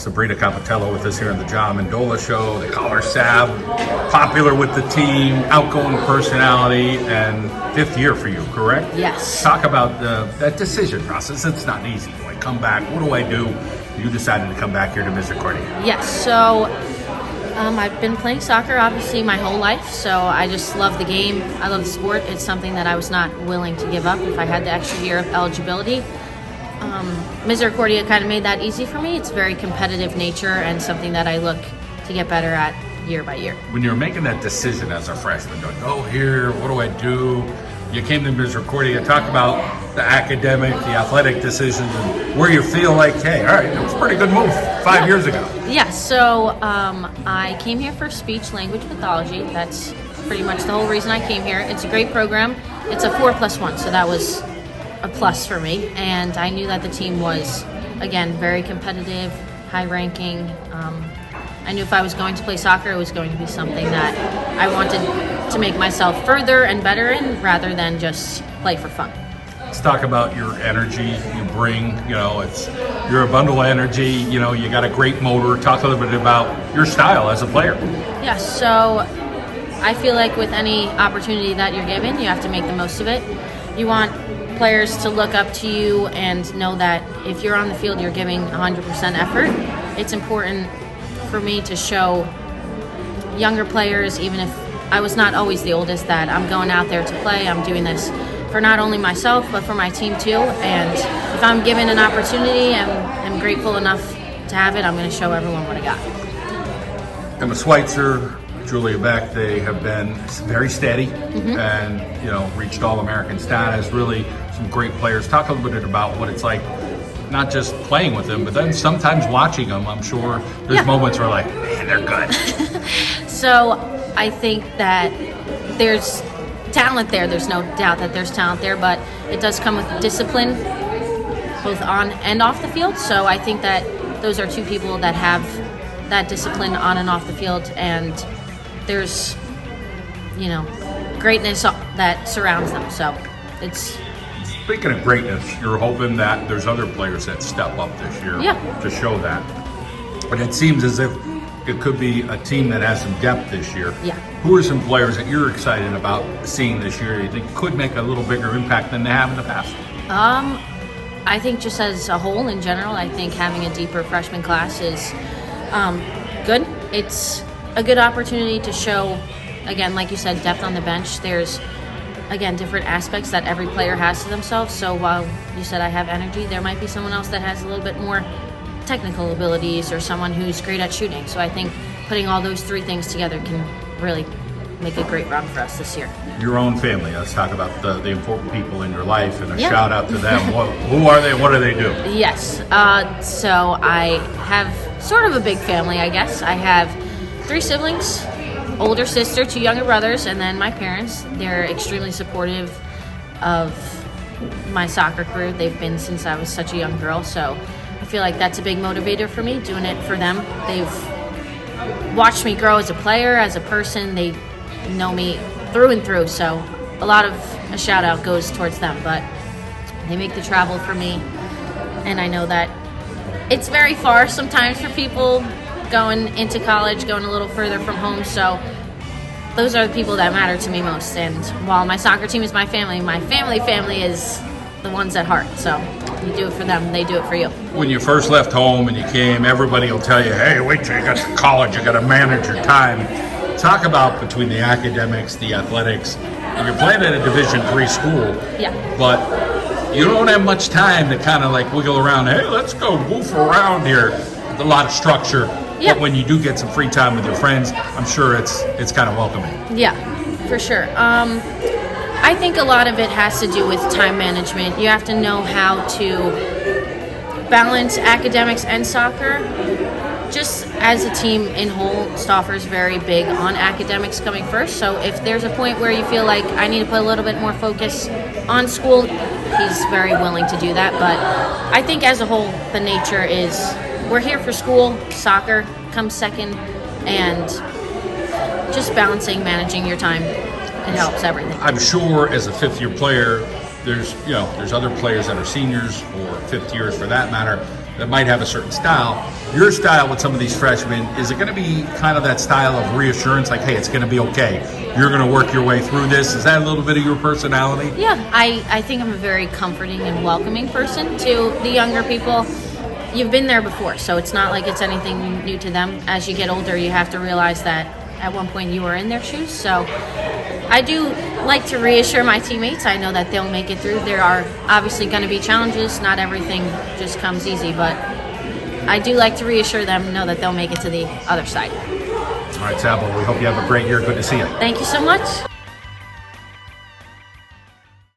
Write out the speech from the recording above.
Sabrina Competiello with us here on the Mendola show. They call her Sab. Popular with the team, outgoing personality, and 5th year for you, correct? Yes. Talk about that decision process. It's not easy. Do I come back? What do I do? You decided to come back here to Misericordia. Yes. So I've been playing soccer obviously my whole life, so I just love the game. I love the sport. It's something that I was not willing to give up if I had the extra year of eligibility. Misericordia kind of made that easy for me. It's very competitive nature and something that I look to get better at year by year. When you're making that decision as a freshman, going, go here, what do I do? You came to Misericordia, talk about the academic, the athletic decisions, and where you feel like, hey, all right, that was a pretty good move 5 years ago. Yeah, so I came here for speech language pathology. That's pretty much the whole reason I came here. It's a great program. It's a 4+1, so that was a plus for me. And I knew that the team was, again, very competitive, high ranking. I knew if I was going to play soccer, it was going to be something that I wanted to make myself further and better in rather than just play for fun. Let's talk about your energy you bring. You're a bundle of energy. You got a great motor. Talk a little bit about your style as a player. Yeah, so I feel like with any opportunity that you're given, you have to make the most of it. You want players to look up to you and know that if you're on the field, you're giving 100% effort. It's important for me to show younger players, even if I was not always the oldest, that I'm going out there to play. I'm doing this for not only myself, but for my team too. And if I'm given an opportunity and I'm grateful enough to have it, I'm going to show everyone what I got. Emma Schweitzer, Julia Beck, they have been very steady and, reached All-American status, really some great players. Talk a little bit about what it's like, not just playing with them, but then sometimes watching them. I'm sure there's moments where like, man, they're good. So I think that there's talent there. There's no doubt that there's talent there, but it does come with discipline, both on and off the field. So I think that those are two people that have that discipline on and off the field, and there's, greatness that surrounds them. So it's... Speaking of greatness, you're hoping that there's other players that step up this year to show that. But it seems as if it could be a team that has some depth this year. Yeah. Who are some players that you're excited about seeing this year you think could make a little bigger impact than they have in the past? I think just as a whole, in general, I think having a deeper freshman class is good. It's a good opportunity to show, again, like you said, depth on the bench. There's, again, different aspects that every player has to themselves. So while you said I have energy, there might be someone else that has a little bit more technical abilities or someone who's great at shooting. So I think putting all those three things together can really make a great run for us this year. Your own family. Let's talk about the important people in your life and a shout out to them. Who are they? What do they do? Yes. So I have sort of a big family, I guess. I have 3 siblings, older sister, 2 younger brothers, and then my parents. They're extremely supportive of my soccer career. They've been since I was such a young girl, so I feel like that's a big motivator for me, doing it for them. They've watched me grow as a player, as a person. They know me through and through, so a lot of a shout out goes towards them, but they make the travel for me, and I know that it's very far sometimes for people going into college, going a little further from home, so those are the people that matter to me most. And while my soccer team is my family is the ones at heart. So you do it for them, they do it for you. When you first left home and you came, everybody will tell you, hey, wait till you get to college, you got to manage your time. Talk about between the academics, the athletics, and you're playing at a Division III school, but you don't have much time to kind of like wiggle around, hey, let's go goof around here. A lot of structure. But when you do get some free time with your friends, I'm sure it's kind of welcoming. Yeah, for sure. I think a lot of it has to do with time management. You have to know how to balance academics and soccer. Just as a team in whole, Stauffer's very big on academics coming first. So if there's a point where you feel like I need to put a little bit more focus on school, he's very willing to do that. But I think as a whole, the nature is we're here for school, soccer comes second, and just balancing, managing your time, it helps everything. I'm sure as a 5th-year player, there's other players that are seniors or 5th years for that matter, that might have a certain style. Your style with some of these freshmen, is it going to be kind of that style of reassurance, like, hey, it's going to be okay, you're going to work your way through this? Is that a little bit of your personality? Yeah, I think I'm a very comforting and welcoming person to the younger people. You've been there before, so it's not like it's anything new to them. As you get older, you have to realize that at one point you were in their shoes. So I do like to reassure my teammates. I know that they'll make it through. There are obviously going to be challenges. Not everything just comes easy, but I do like to reassure them, know that they'll make it to the other side. All right, Sabo, we hope you have a great year. Good to see you. Thank you so much.